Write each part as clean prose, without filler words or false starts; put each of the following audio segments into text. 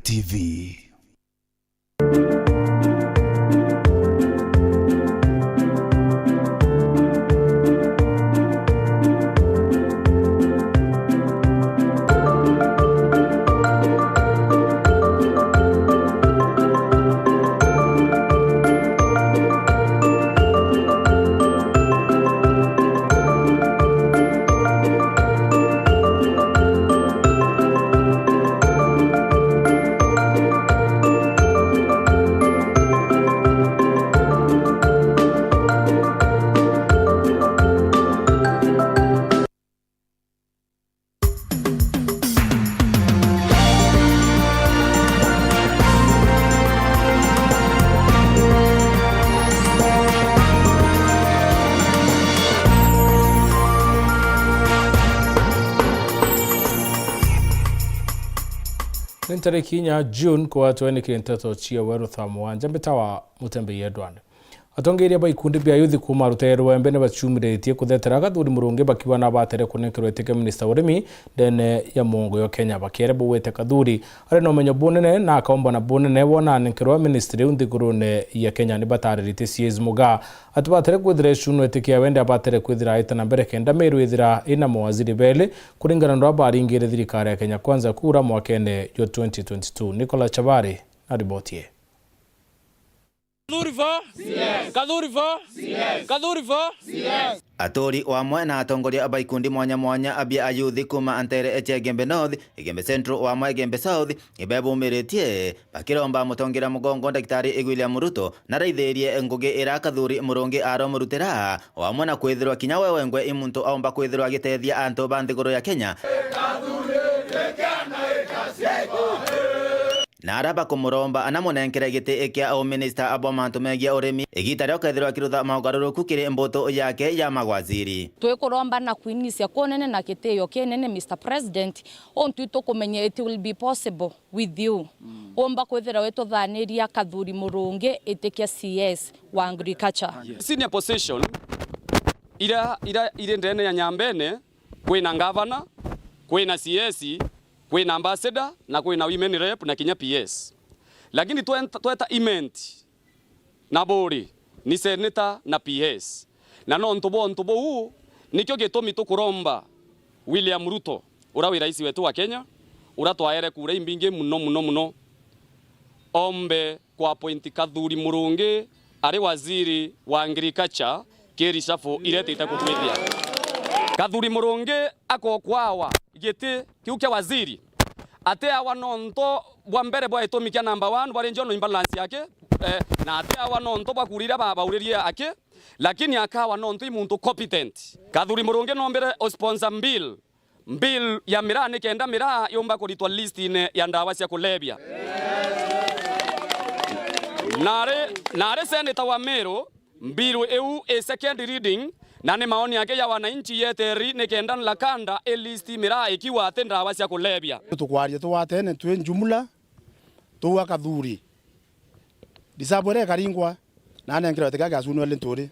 TV. Tariki nya June kwa tueni kinteto chia weru thamwa njambetawa mutembe yedwane atongeria ba ikundi bya yuthi kuma rutero embene bachumire kuthetera gathuri murungi bakiwa na batere kunekero eteke minister urimi dene ya mongo yo Kenya bakere buwete kathuri ari no menyo bunene na akaomba na bunene wona nekero ministry undigurune ya Kenya ni batarite CS muga atubatere kwithira shuno eteke wende abatere kwithira itana mbere kenda meru ithira ina mawaziri bele kuringana ndo abaringire thirikari ya Kenya kwanza kura mwakene yo 2022 Nicola Chabari na ribotie Atori wa mwena atongoria abaikundi mwanya mwanya abia ayuthi kuma antere eche Gembe North, Gembe Central wa mwa Gembe South, ibebu miritie bakiromba mutongira mugongo Daktari William Ruto na raithirie ngugi ira kathuri murungi aro murutira wa mwana kwithirwa kinya wewengwe imuntu aomba kwithirwa gitethia anto banthiguru ya Kenya na araba kumuromba anamunenkere gite ekia au minister abo mantu megia urimi igitare okethirwa kirutha maugaruruku kiri mboto yake ya magwaziri twekuromba na kuinisia konene na kiteyo kenene Mr President ontu tukumenya it will be possible with you omba kwethira weto thaniria kathuri murungi itekia CS wa agriculture senior position ira ndene ya Nyambene kwina governor kwina CS kwina ambassador na kwina women rep na kinya PS lakini tweta imenti na bori ni senator na PS na no ntobo huu nikyo gitumi tukuromba William Ruto urawi rais wetu wa Kenya uratwaere kura imbinge muno ombe kwa appoint kathuri murungi ari waziri wa agriculture keri safo iretete kutwithia kathuri murungi akokwawa gete kiukia waziri ate awa nonto bwa mbere bwa itomikia number 1 bwa renjono imbalance yake na ate awa nonto bwa kurira baba uriria ake lakini akawa nonto imuntu competent kathuri murungi nombere o sponsor bill ya mirane kenda mira yomba kuritwa list ine ya ndawa cia kulebya nare senator wa Meru bill eu a second reading na ni maoni yake ya wananchi yeteri nekenda lakanda elisti mira ikiwa atenda wasia kulebya tukwaria tuwatene twe jumla tuwa kathuri disabore karingwa na nenkero tekaga asuno lentore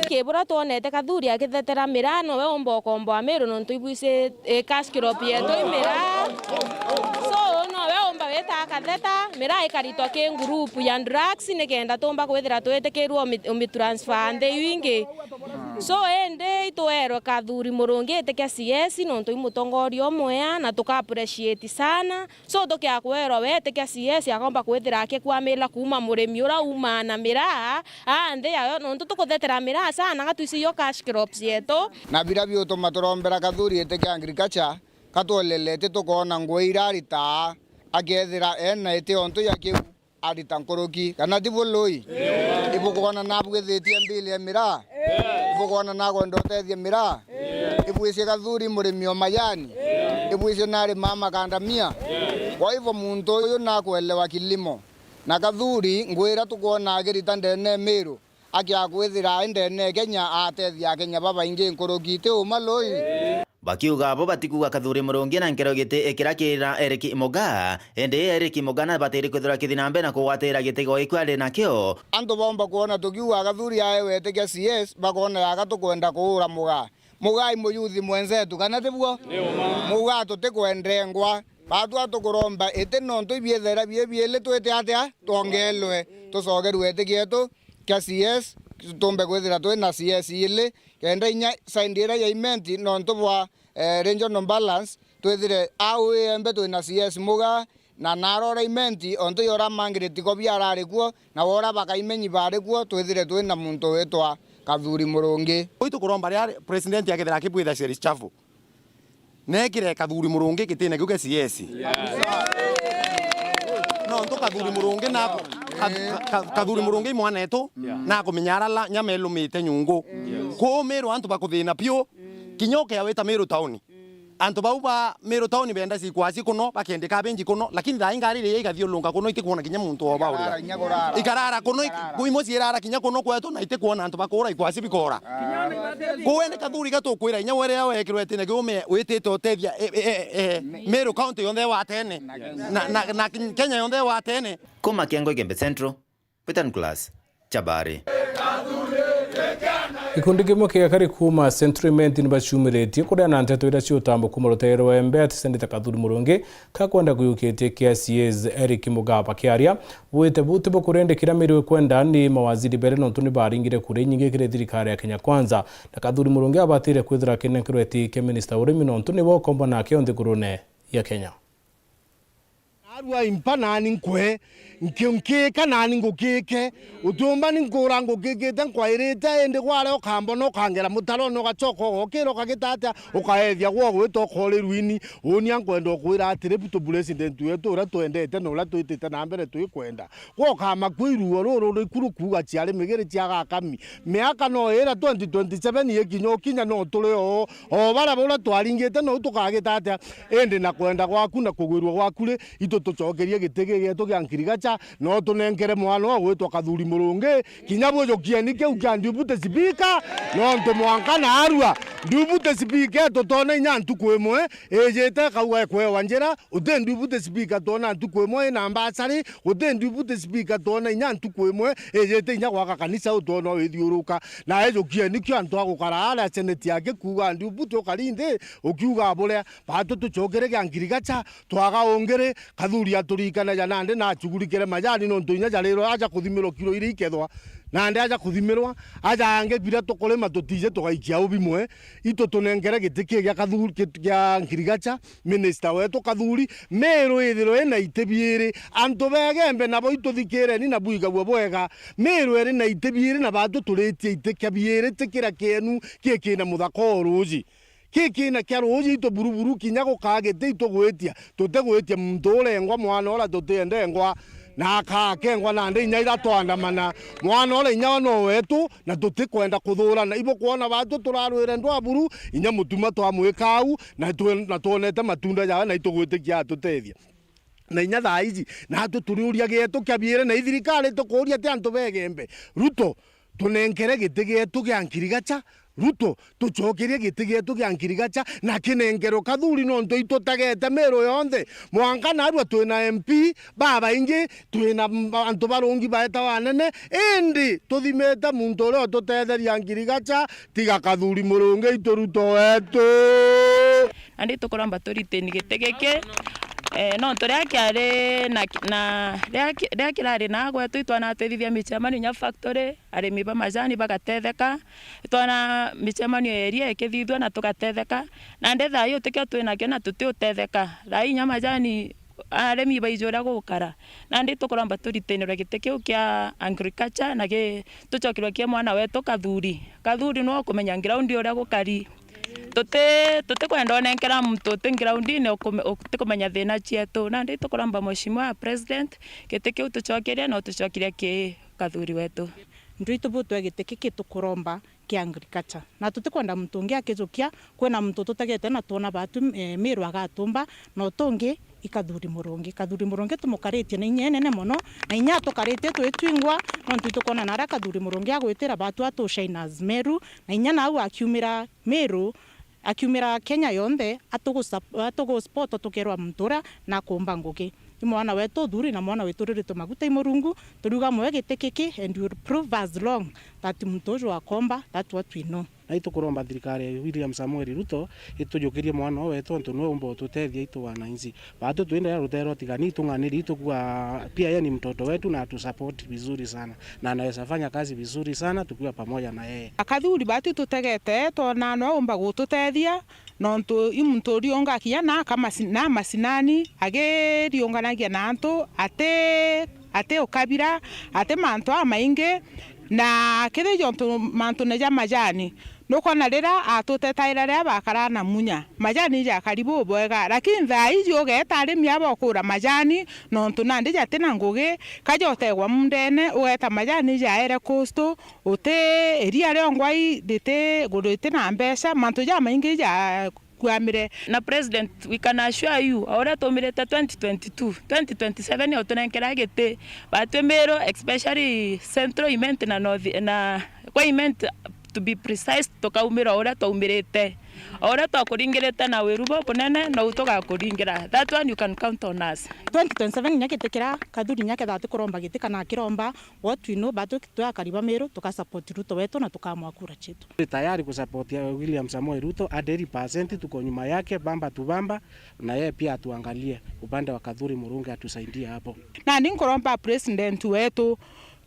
kebura tonete kathuri akithetera mirano we ombo kombo Meru no ntuibuise kaskiro pieto imira so no we omba weta katheta mira ikaritwa ke group ya drugs nekenda tomba kwethira twetekerwo omi transfer nde wingi so ende itoero kathuri murungi eteke CS no ntuimutongorio moya na tuka appreciate sana so tokia kwero we eteke CS akomba kwethira ake kwa mela kuma muremi ura uma na mira ande ya no tukuthetera mira sana gatuisi yo cash crops yeto na bira bioto matorombera kathuri eteke agriculture katolelete tukona ngoirarita agethira ena ete onto yake arita nkoroki kana tiboloi ibukona nabwethetie mbili ya mira ibukona nago ndotethie mira ibwise kathuri murimi o mayani ibwise nari mama kandamia kwa hivyo muntu uyu nakwelewa kilimo na kathuri ngwira tukona agirita ndene Meru akiagwithira ndene Kenya atethia Kenya baba ingi nkorokite umaloi bakiuga abo batikuga kathuri murungi na nkero gite ekirakira Eric Imoga ende Eric Imoga na batiri kwithira kithinambe na kuwatira gitego ikwale nakyo andu bomba kuona tukiuga kathuri ae weteke CS bakona yaga tukwenda kuura muga mugai muyuthi mwenzetu kana tibwo muga tutikwendengwa batu atukuromba ete nonto ibiethera biele twete atia tongelwe tucogerwe ete gietu kia CS tumbe kwithira twi na CS ile kenda inya saindira ya imenti nonto bwa regional balance twithire au embe twi na CS muga na narora imenti onto yora mangiriti ko biarare kuo na wora bakaimenyi bare kuo twithire twi na muntu wetwa Kathuri Murungi oito kuromba ria president yakethera kibwitha series chafu nekire Kathuri Murungi kitine kiuke CS no nto Kathuri Murungi na Kathuri Murungi mwana eto na kumenyara la nyamelo mite nyungu ko mero antu bakuthina pio kinyoke aweta mero town antu bauba mero town benda si kwasi kuno bakendeka benji kuno lakini tha ingari ri igathio lunga kuno itikuona kinya muntu oba uri ikarara kuno kuimo ciirara kinya kuno kwetu na itikuona antu bakura ikwasi bikora kuwene Kathuri gatukwira inya were yawe ekirwe tine gume witite utethia mero county yonde wa tene na Kenya yonde wa tene kuma Kiango Igembe Central Peter Nicholas Chabari ikundi kimwe kia kari kuma Centriment ni bacumiretie kuria na nteto ira ciutambo kuma rutero wa Embe ati sendita Kathuri Murungi kakwenda kuyukitie kia CS Eric Mugaba kiaria wete buti bokurendekira mirwe kwenda ni mawaziri bere no tuni baringire kure nyingi kire thirikari ya Kenya Kwanza na Kathuri Murungi abatire kwithira kinekirweti ke minister urimi no tuni bo komba na kionde kurune ya Kenya arua impana ni nkwe nke kana ni ngukike utumba ni ngura ngukike tan kwairite ende kware okambo no kangera mutaro no gachoko okiro kagitata ukaethia gwo gwito khole ruini oni ankwenda kwira atire puto president wetu ura twendete no ura twitite na mbere twikwenda gwo kama kwiruo ruru ikuru kuga ciare migere ciaga kami miaka no era 2027 yekinyo kinya no tuleo o bara bora twaringite no tukagitata ende na kwenda gwaku na kugwirwo gwaku ri ito tucokerie gitege getu gia Nkirigacha no tunenkere mwana wetwa Kathuri Murungi kinya bwojokia ni kiu kia ndubute speaker no nto mwanka na arua ndubute speaker totone nya ntuku emwe ejete kauga kwe wanjera ute ndubute speaker tona ntuku emwe na ambasari ute ndubute speaker tona nya ntuku emwe ejete nya gwaka kanisa utono withiuruka na ejokia ni kia nto agukara ala seneti yake kuga ndubute ukarinde ukiuga bole batu tucokere gia Nkirigacha twaga ongere Kathuri aturikana ya nande na chugurikere majani no ntunya jarero aja kuthimiro kilo iri ikethwa nande aja kuthimirwa aja ange bira tokole matotije togaikia ubimwe ito tunengere gitike gya Kathuri gya Nkirigacha minister wetu Kathuri mero ithiro ena itebiere anto begembe nabo ituthikere ni nabuiga bwega mero eri na itebiere na batu turetie itekia biere tekira kenu kekena muthako ruji kiki na kia roji to buruburu kinya go kagete ito gwetia tutegwetia mndole ngwa mwana ola tutende ngwa na kengwa na ndi nya ira twandamana mwana ola inya no wetu na tutikwenda kuthura na ibo kuona batu turarwire ndwa buru inya mutuma twamwikau na tuonete matunda ya na itugwitikia tutethia na inya thaizi na tuturiuria getu kiabiere na thirikari tukuria te antu begembe Ruto tunenkere gitigetu gia Nkirigacha Ruto tucokerie gitigetu gia Nkirigacha na kinengero Kathuri no nto itotagete mero yonthe mwanka na arua twina MP baba ingi twina antu barungi baeta wanene indi tuthimete muntu ro tutetheria Nkirigacha tiga Kathuri Murungi itu Ruto wetu andi tukoramba turiteni gitegeke no toria kiare na ria kirari na gwetu itwana twithithia michemani nya factory arimi ba majani bagatetheka itwana michemani area ikithithwa na tugatetheka na ndetha yo tikio twina kio na tuti utetheka rai nya majani arimi baijora gukara na ndi tukoramba turitenera gitekio kia agriculture na ge tuchokirwa kia mwana wetu Kathuri no kumenya ground uria gukari Tote kwenda onenkera mtu groundine ukumenya thina cietu na ndi tukuramba mheshimiwa president giteke utucokeria no tucokeria ki Kathuri wetu ndito butwe giteke kitukuromba kia agriculture na tutikwenda mtu ungi akijukia kwena mtu tutagete na tona batu miru agatumba no tungi Kathuri Murungi tumukaritie na inya nene muno na inya tukaritie twitwingwa no ntutukona na Kathuri Murungi agwitira batu atu Shiners Meru na inya nau akiumira Meru akiumira Kenya yonthe atugo sport tukerwa mtura na kumba ngugi mwana wetu thuri na mwana wetu rito maguta imurungu turuga mwe gitekiki and will prove as long that mtojo akomba that what we know. Na itukuromba thirikari ya William Samuel Ruto itujukirie mwana wetu ntu no umbo tutethia itu wananchi bado tuende rutero tigani tunganiri tukua pia yeye ni mtoto wetu na atusupport vizuri sana na anaweza fanya kazi vizuri sana tukiwa pamoja na yeye. Akathuri batu tutegete tona no umba gututethia nontu imuntu rionga kia na kama na masinani age rionganagia na antu ate ukabira ate mantu amainge na kire jontu mantu neja majani nukona rira atutetaira ria bakara na munya majani ja karibu bwega lakini thai joge tari miaba okura majani nontu nandi jate na ngugi kajotegwa mundene ugeta majani ja ere costo ute eria riongwai dite gurite na mbesa mantu ja maingi ja kuamire na president we can assure you ora tomirete 2022 otunenkera gete batemero especially central event na north na kwa event to be precise tokaumira ora taumirete ora twakuringirite na wirubo bunene no tugakuringira that one you can count on us. 2027 nyakitekera kaduri nyake thatu kuromba gitika na kiromba what we know bado kitwa kariba mero tukasupport Ruto wetu na tukamwakura chetu tayari kusupport William Samoei Ruto 100% tuko nyuma yake bamba tu bamba na yeye pia atuangalie upande wa Kadhuri Murungi atusaidie hapo na ninkuromba president wetu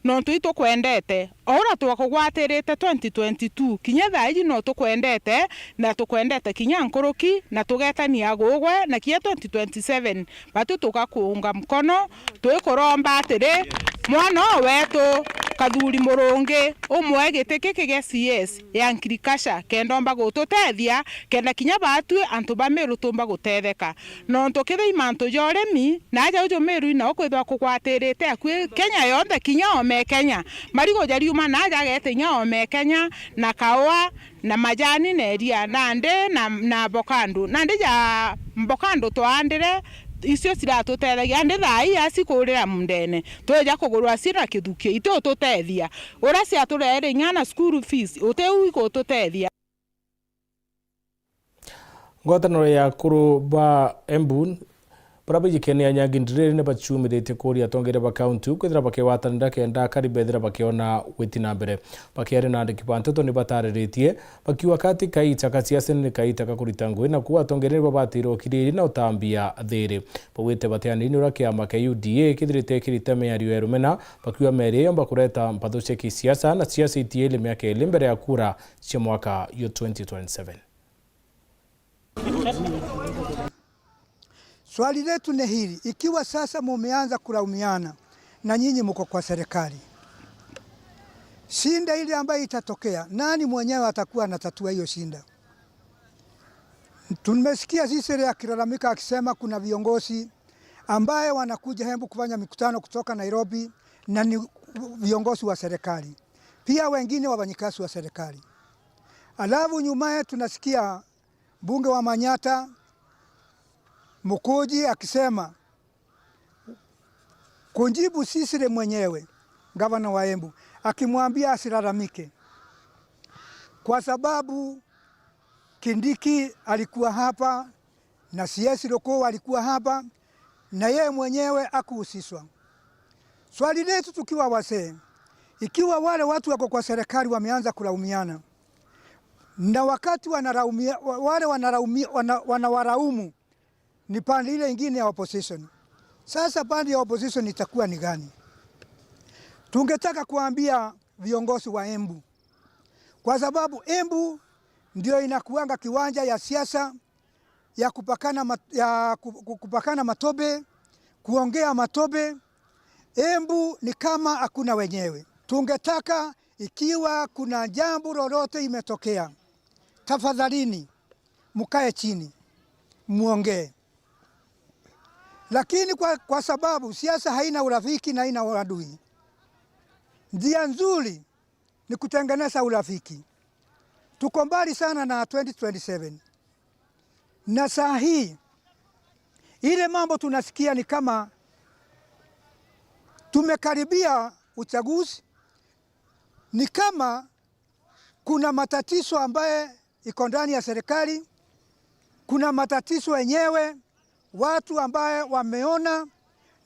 no tuito kwendete ora twakugwatirite 2022 kinya thaiji no tukwendete na tukwendete kinya nkoroki na tugetania gugwe na kia 2027 batu tukakuunga mkono twikuromba atiri mwana wetu Kadhuri Murungi umwe gitiki kige CS ya Nkirikasha kendomba gututethia kenda kinya batu antu bamiru tumba gutetheka no ntukire imantu joremi na ja ujo miru ina okwithwa kugwatirite akwi Kenya yothe kinya ome Kenya marigo jariuma na ja gete nya ome Kenya na kawa na majani na eria nande na bokando nande ja mbokando twandire icio ciratutethia ndi thai asikurira mundene tweja kugurwa cira kithukie ite tutethia ura cia turere nyana school fees uteu ikututethia ngwataniro ya kuru ba Embu Prabi Kenya nyagindire ne bachumirite kuri atongere ba county kwithira bakewatanira kenda karibethira bakiona gwitina mbere bakiare na ndikibante to ne batariritie bakiwa kati kaita kaciase ne kaita kakurita ngwe na kuwa atongere babatiro kiriri na utambia thiri bawite bateani ni urakia make UDA kithirite kirite me ari erumena bakiwa mere yomba kureta mpatho cheki siasa na siasa itiele miaka ile mbere ya kura cia mwaka yo 2027. Swali letu ni hili, ikiwa sasa mumeanza kulaumiana na nyinyi mko kwa serikali, shinda ile ambayo itatokea, nani mwenyewe atakuwa anatatua hiyo shinda? Tumesikia sisi akilalamika akisema kuna viongozi ambaye wanakuja Embu kufanya mikutano kutoka Nairobi na ni viongozi wa serikali, pia wengine wafanyikazi wa serikali. Alafu nyumaye tunasikia mbunge wa Manyata Mukuji akisema kunjibu Sisile mwenyewe gavana wa Embu akimwambia asilalamike kwa sababu Kindiki alikuwa hapa na CS Loko alikuwa hapa na yeye mwenyewe akuhusishwa. Swali letu tukiwa wasee, ikiwa wale watu wako kwa serikali wameanza kulaumiana na wakati wanaraumia wale wanawaraumu ni pande ile ingine ya opposition. Sasa pande ya opposition itakuwa ni gani? Tungetaka kuambia viongozi wa Embu, kwa sababu Embu ndio inakuanga kiwanja ya siasa ya kupakana matobe, kuongea matobe. Embu ni kama hakuna wenyewe. Tungetaka ikiwa kuna jambo lolote imetokea, tafadhalini mkae chini muongee. Lakini kwa sababu siasa haina urafiki na haina uadui, njia nzuri ni kutengeneza urafiki. Tuko mbali sana na 2027. Na saa hii ile mambo tunasikia ni kama tumekaribia uchaguzi, ni kama kuna matatizo ambaye iko ndani ya serikali, kuna matatizo yenyewe watu ambaye wameona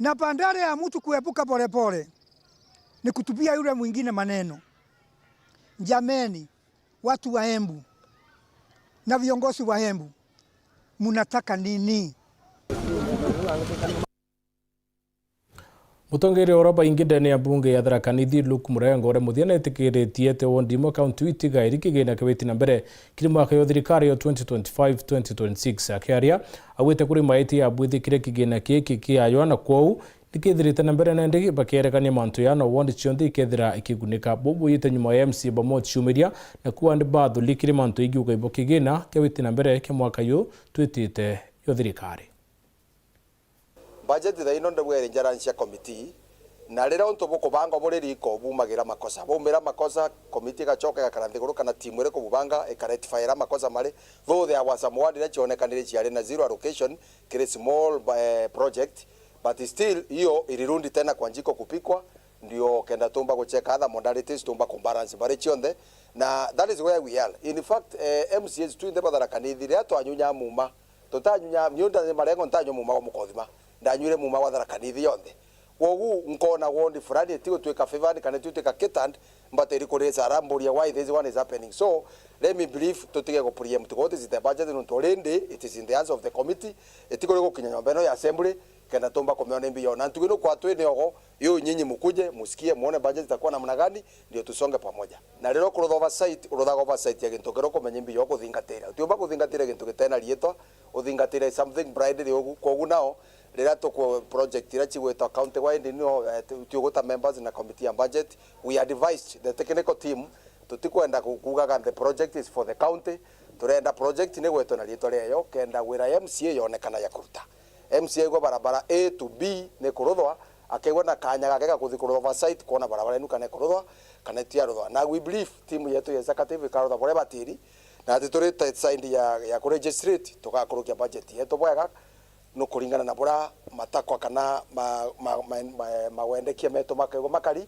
na bandara ya mtu kuepuka polepole ni kutupia yule mwingine maneno. Jameni, watu wa Embu na viongozi wa Embu, munataka nini? Mutongere oroba ingidene ya bunge ya Tharaka Nithi Luke Murengo ore muthiana etikiritie te wondimo kaunti itiga irikigena kabeti na mbere kiri mwaka yo thirikari yo 2025-2026 akiaria awite kuri maiti ya bwithikire kigena kiki kiayo na kwou nikithirite na mbere nende bakerekania mantu ya no wondi chionde ikethira ikigunika bobo yite nyuma ya MC bamo chumiria na kuwa ndi bathu likiri mantu igiuga ibo kigena kabeti na mbere ke mwaka yo twitite yo thirikari. Budget da ino ndwe njarancia committee na rira untu bukubanga buriri ko bumagira makosa bomera makosa committee gachoka gakaranthiguru kana timu ire kubanga ekarectify makosa mari though there was some word that yonekanire ciare na zero allocation kire small project but still hiyo ilirundi tena kwa njiko kupikwa ndio kenda tumba kucheka other modalities tumba kumbalance bari chionde na that is where we are in fact MCS twinde Tharaka Nithi ria twanyunya muma tutanyunya myunda marengo ntanyo muma kwa mukothima ndanyure muma wa Tharaka Nithi yonde wogu nkona wondi fulani etigo tweka favor kana tweka ketand but iri kureza aramburia why this one is happening. So let me believe tutige go preempt what is the budget no torende it is in the hands of the committee etiko go kinyanya mbeno ya assembly kana tomba komeona mbio na ntugino kwa twene ogo yo nyinyi mukuje musikie muone budget itakuwa namna gani ndio tusonge pamoja na lero kurotha oversight ya gintu kero komenya mbio go thingatira tiomba go thingatira gintu gitena rietwa uthingatire something bride ogu kogu nao rira to project ira chigweta county wide no tiogota members na committee ya budget we advised the technical team tutikwenda kugaga the project is for the county turenda project ni gwetwa na rietwa reo kenda wira MCA yonekana ya kuruta MCA go barabara A to B ne kurothwa akegwa na kanya gakega kuthi kurothwa site kuona barabara inu kana kurothwa kana tia rothwa na we believe team yetu ya executive ikarothwa bore batiri na titurite side ya ku registrate tugakurukia budget yetu bwega no kuringana na bora matakwa kana mawendekia meto makego makari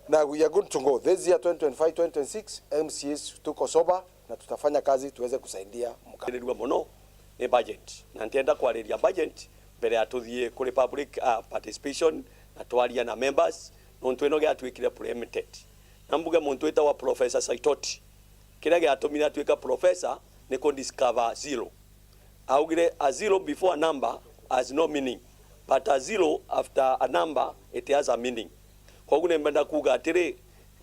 na we are going to go this year 2025-2026 MCS tuko soba na tutafanya kazi tuweze kusaidia mkarirwa mono ni budget na ntienda kwariria budget mbere atuthie kuri public participation na twaria na members no tweno gya twikire preempted na mbuga muntu eta wa Professor Saitoti kira gya atumira twika professor ni ko discover zero augire a zero before a number has no meaning but a zero after a number it has a meaning kwa gune mbenda kuga atire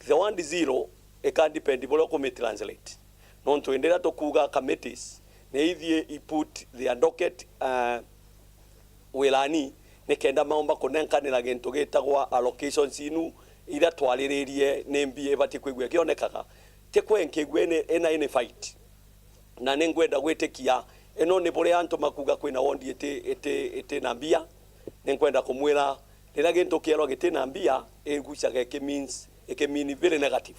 the one zero it can depend bolo ko me translate non to endera to kuga committees ne ithie I put their docket welani ne kenda maomba konenkanira gintu gitagwa allocations inu ira twaliririe ne mbie bati kwigwe kionekaga te kwenkegwe ene fight na nengwenda gwetekia eno ne bore anto makuga kwina wondi ete na mbia nenkwenda kumwira rira gintu kiero gite na mbia egucaga ke means mean very negative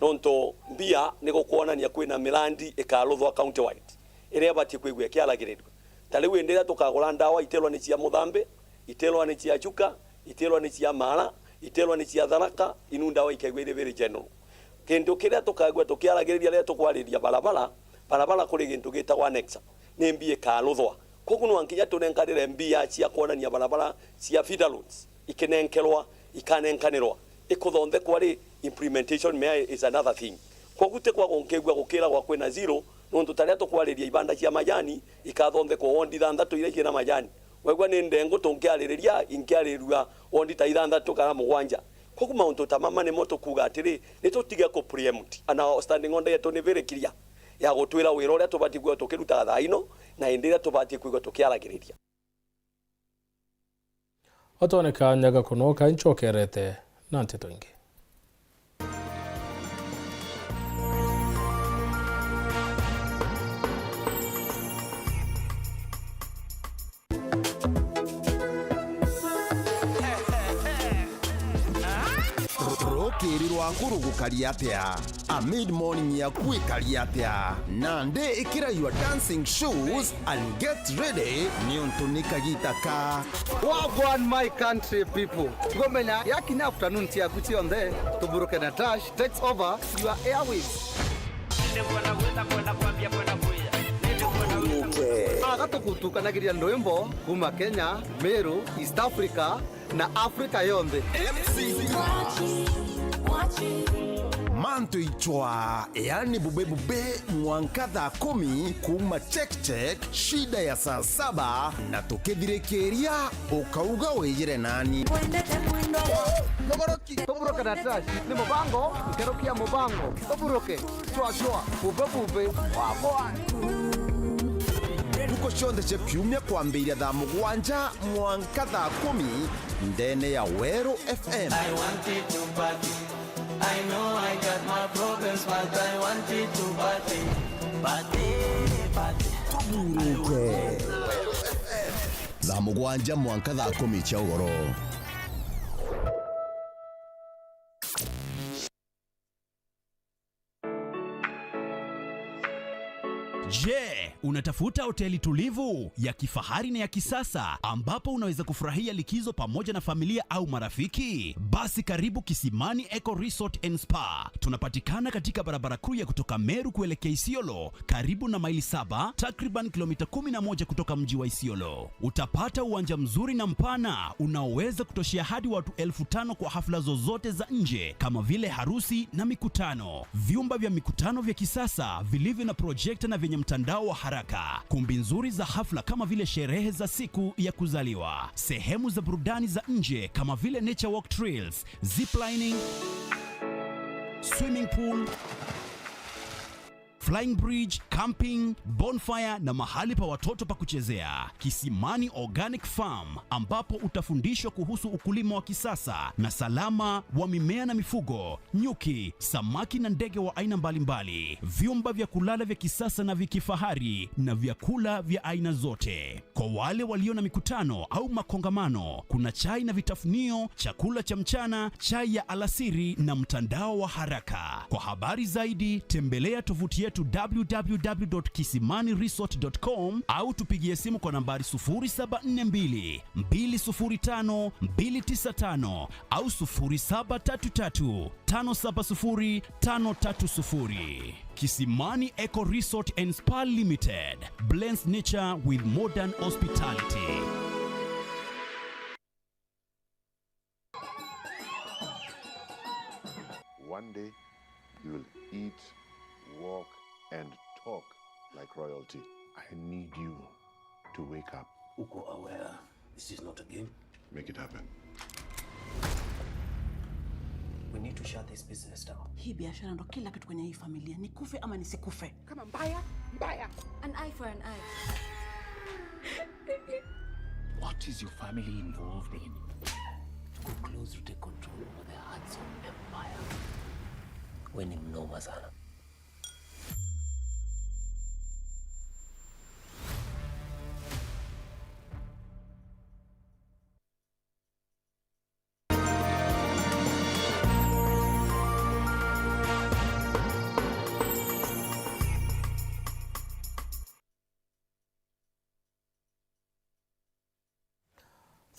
nonto mbia niko kuonania kwina milandi ikaluthwa county wide ire bati kwigwe kialagirirwa taliwe endera tukagura ndawa itelwa ni cia muthambe itelwa ni cia chuka itelwa ni cia mara itelwa ni cia Tharaka inu ndawa ikegwire very general kendo kiria tukagwa tukialagiriria ria tukwariria barabara kuri gintu gitagwa nexa ni mbie kaluthwa kogu no ankinya tunenkanire mbia cia kuonania barabara cia feeder roads ikinenkelwa ikanenkanirwa ikuthonde kwari implementation me is another thing kogu te kwa gonkegwa gukira gwa kwina zero nontu taria tukwariria ibanda cia majani ikathonde kwa wondi thanthatu ire ciina majani wegwa ni ndengo tunkiaririria inkiarirua wondi ta ithanthatu kana mugwanja kogu mauntu tamama ni moto kuga atiri ni tutiga ko preempt ana standing on yetu ni very clear ya gutwira wira uria tubati gwa tukiruta thaino na endira tubati kwigwa tukiaragiriria otoneka nyaga kuno ka nchokerete na nteto ingi rukiri rwa kurugukaria atia a mid morning ya kwikaria atia na nde ikira your dancing shoes and get ready niontunika gitaka wagwan my country people gomenya yakini afternoon tia kuti on there tuburuke na dash takes over your airwaves agatukutukanagiria ndwimbo kuma Kenya, Meru, East Africa na Africa yonthe. Manto ichwa, yani bube mwanka thaa 10 kuma check shida ya saa 7 na tukithirekeria ukauga wejire nani Logoroki toburoke na trash ni mubango nkerokia mubango toburoke shwa bube waboa tuko shonde che kiumia kwambiria thaa 7 mwanka thaa 10 ndene ya Wero FM. I wanted to party. I know I got my problems, but I wanted to party. Tuburuke thaa 7 mwanka thaa 10 cia ugoro. Je, unatafuta hoteli tulivu ya kifahari na ya kisasa ambapo unaweza kufurahia likizo pamoja na familia au marafiki? Basi karibu Kisimani Eco Resort and Spa. Tunapatikana katika barabara kuu ya kutoka Meru kuelekea Isiolo, karibu na maili 7, takriban kilomita 11 kutoka mji wa Isiolo. Utapata uwanja mzuri na mpana unaoweza kutoshea hadi watu 5,000 kwa hafla zozote za nje kama vile harusi na mikutano. Vyumba vya mikutano vya kisasa vilivyo na projector na vyenye mtandao wa haraka, kumbi nzuri za hafla kama vile sherehe za siku ya kuzaliwa, sehemu za burudani za nje kama vile nature walk trails, ziplining, swimming pool, flying bridge, camping, bonfire na mahali pa watoto pa kuchezea. Kisimani Organic Farm ambapo utafundishwa kuhusu ukulima wa kisasa na salama wa mimea na mifugo, nyuki, samaki na ndege wa aina mbalimbali. Vyumba vya kulala vya kisasa na vikifahari na vyakula vya aina zote. Kwa wale walio na mikutano au makongamano, kuna chai na vitafunio, chakula cha mchana, chai ya alasiri na mtandao wa haraka. Kwa habari zaidi tembelea tovuti yetu www.kisimaniresort.com au tupigie simu kwa nambari 0742 205 295 au 0733 570 530. Kisimani Eco Resort and Spa Limited blends nature with modern hospitality. One day you will eat, walk, and talk like royalty. I need you to wake up. Uko aware this is not a game? Make it happen. We need to shut this business down. Hii biashara ndo kila kitu kwenye hii familia. Nikufe ama nisikufe. Kama mbaya. An eye for an eye. What is your family involved in? Go close to take control over the hearts of empire. When mnoma sana.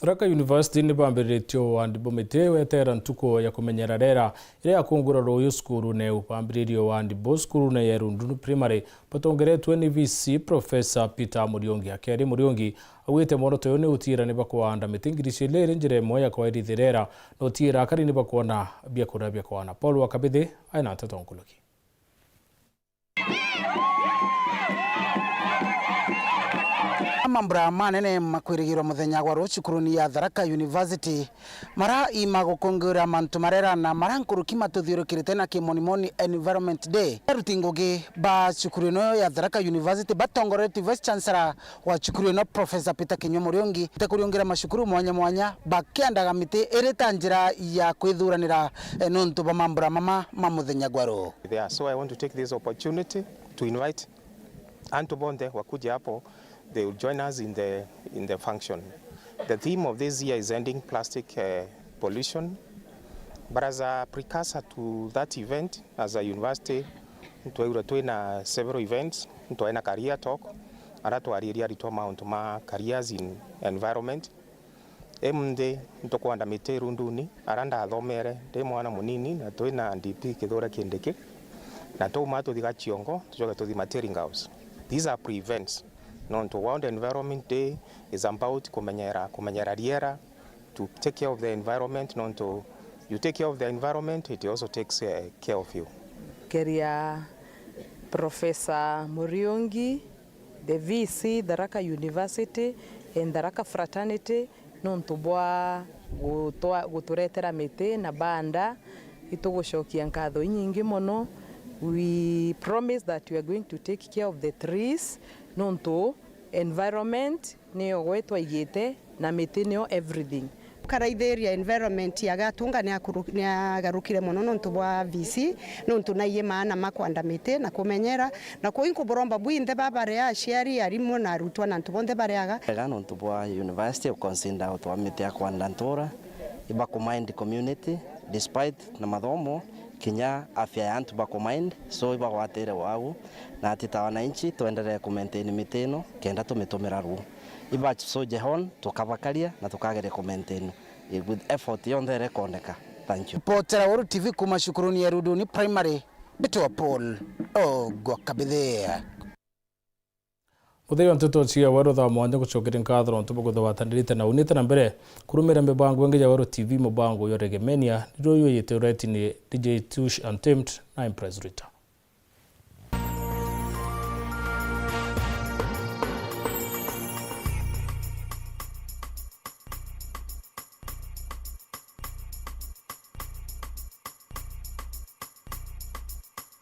Tharaka University ni bambiriritio wandimbo mite wetera ntuko ya kumenyera rera ire yakungura royo skuru ne upambiririo wandimbo skuru ne yerundunu primary patongeretwe ni VC Professor Peter Muriongi akeri Muriongi awite moroto yone utira ni bakwanda mitingirishe lere njire moya kwa irithirera no tira akari ni bakwana bia kwana Paul Wakabithe aina tatonkuloki. Mambra manene makwirigirwo muthenya gwa ruchukuruni ya Tharaka University mara imagukungura mantu marera na marankuruki matuthiurukirite na kimonimoni Environment Day rutingugi ba chukuru no ya Tharaka University batongoreti Vice Chancellor wa chukuru no Professor Peter Muriongi tekuriungira mashukuru mwanya bakiandaga miti irita njira ya kwithuranira nontu ba mambra mama mamuthenya gwaro. So I want to take this opportunity to invite Anto Bonde wakuja hapo. They will join us in the function. The theme of this year is ending plastic pollution. But as a precursor to that event, as a university, tuina several events. Tuina career talk. Aratu ariria ritoma ontuma careers in environment. Emunde ntokwanda mite runduni aranda athomere de mwana munini na tuina DP kithora kindeke. Na tuma tuthika chiongo tucoke tuthi material house. These are pre-events. nonto World Environment Day is about kumenyera riera, to take care of the environment. Nonto you take care of the environment, it also takes care of you. Keria Professor Muriungi, the VC, Tharaka University and Tharaka Fraternity, nonto bwa guturetera miti na banda itugucokia nkatho nyingi muno. We promise that we are going to take care of the trees, nonto environment niyo gwetwa igite na miti niyo everything. Karaithĩria environment yagatunga nĩ agarukire mũno nontu bwa VC nontu naiye maana makwanda mĩtĩ na kũmenyera na kũinko boromba bwinthe babare aciari arimũ na arutwo na ntu bonthe bareaga ega nontu bwa university of consider utwa mĩtĩ ya kwanda ntura iba mind community despite na mathomo kinya afya ya antu bako mind so iba gwatire wau na atita wananchi tuendelee kumaintain mĩtĩ ĩno kenda tumitumira ru iba soje hon tukabakaria na tukagere kumaintain with effort yonthe rekondeka. Thank you. Potera Woro TV kuma Shukuruni ya Ruduni Primary Beto Paul Gwakabithia Mutheo ntuto cia Wero tha mwanya gucokera nkathro ntubo guthawatanirite na unite na mbere kurumira mibango ngeja Wero TV mubango yoregemenia ndio yo yete reti ni DJ Tush Untamed na Impress Rita.